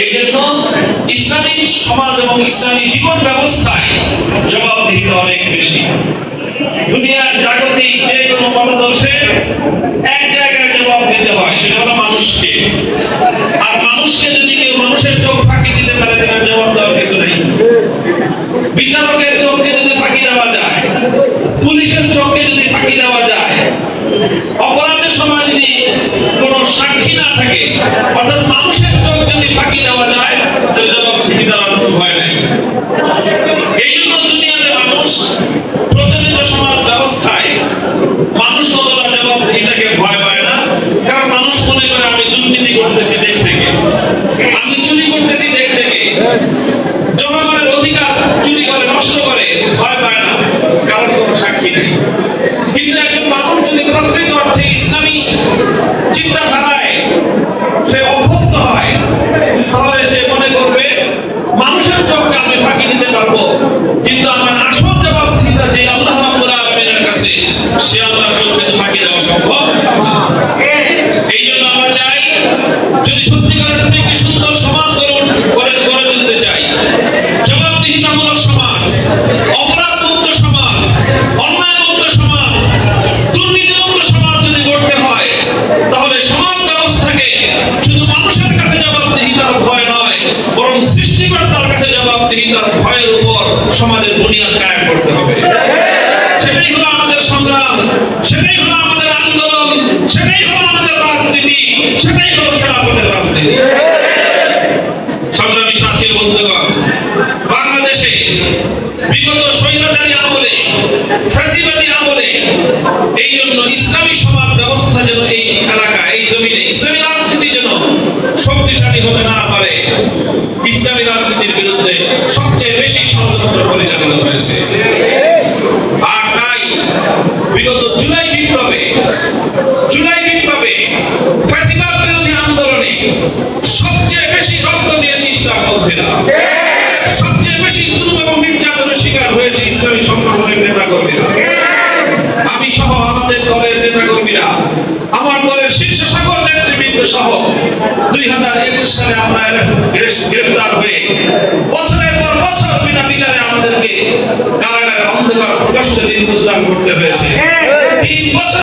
এই জন্য ইসলামী সমাজ এবং ইসলামী জীবন ব্যবস্থায় জবাবদিহিতা অনেক বেশি। দুনিয়ার জাগতিক যে কোনো মতাদর্শে এক জায়গায় জবাব দিতে হয়, সেটা হলো মানুষকে। আর মানুষকে যদি কেউ মানুষের চোখ ফাঁকি দিতে পারে, তার জবাব দেওয়ার কিছু নেই। বিচারকের চোখকে যদি ফাঁকি দেওয়া যায়, পুলিশের চোখকে যদি ফাঁকি দেওয়া যায়, অপরাধের সময় যদি কোনো সাক্ষী না থাকে, অর্থাৎ মানুষের চোখ যদি ফাঁকি দেওয়া যায়, তাহলে জবাবদিহি দেওয়ার কোনো ভয় নাই। এই জন্য দুনিয়াতে মানুষ প্রচলিত সমাজ ব্যবস্থায় মানুষ কতটা জবাবদিহিতাকে ভয় পায় না, কারণ মানুষ মনে করে আমি দুর্নীতি করতেছি দেখছে কে, আমি চুরি করতেছি দেখছে কে, জনগণের অধিকার চুরি করে নষ্ট করে ভয় পায় না, কারণ কোনো সাক্ষী নেই। কিন্তু একজন মানুষ যদি প্রকৃত অর্থে ইসলামী চিন্তাধারায় সে অভ্যস্ত হয়, তাহলে সে মনে করবে মানুষের চোখকে আমি ফাঁকি দিতে পারবো, কিন্তু আমার আসল জবাবদিহিতা যে আল্লাহ রাব্বুল আলামিনের কাছে, সে আল্লাহর চোখকে ফাঁকি দেওয়া সম্ভব। এই জন্য আমরা চাই, যদি সত্যিকারের অর্থে একটি সুন্দর সমাজ গড়ে তুলতে চাই, জবাবদিহিতামূলক সমাজ, অপরাধমুক্ত সমাজ, অন্যায়মুক্ত সমাজ, দুর্নীতিমুক্ত সমাজ যদি গড়তে হয়, তাহলে সমাজ ব্যবস্থাকে শুধু মানুষের কাছে জবাবদিহিতার ভয় নয়, বরং সৃষ্টিকর্তার কাছে জবাবদিহিতার ভয়ের উপর সমাজের বুনিয়াদ কায়েম করতে হবে। সেটাই হলো আমাদের সংগ্রাম, সেটাই হলো আমাদের আন্দোলন, সেটাই হলো আমাদের রাজনীতি, সেটাই হলো খেলাফতের রাজনীতি। সংগ্রামী সাথী বন্ধুগণ, বাংলাদেশে বিগত স্বৈরাচারী আমলে, ফ্যাসিবাদী আমলে, এই জন্য ইসলামী সমাজ ব্যবস্থা যেন এই এলাকায়, এই জমিনে ইসলামী রাজনীতি যেন শক্তিশালী হতে না পারে, ইসলামী রাজনীতির বিরুদ্ধে সবচেয়ে বেশি ষড়যন্ত্র পরিচালিত হয়েছে। আর তাই বিগত জুলাই বিপ্লবে, ফ্যাসিবাদ বিরোধী আন্দোলনে সবচেয়ে বেশি রক্ত দিয়েছে ইসলামপন্থীরা, সবচেয়ে বেশি জুলুম এবং নির্যাতনের শিকার হয়েছে ইসলামী সংগঠনের নেতাকর্মীরা। আমি সহ আমাদের দলের নেতাকর্মীরা, আমার দলের শীর্ষ সকল নেতৃবৃন্দ সহ 2021 সালে আমরা গ্রেফতার হয়ে বছরের পর বছর বিনা বিচারে আমাদেরকে কারাগারে অন্ধকার প্রকোষ্ঠে দিন গুজরান করতে হয়েছে। 3 বছর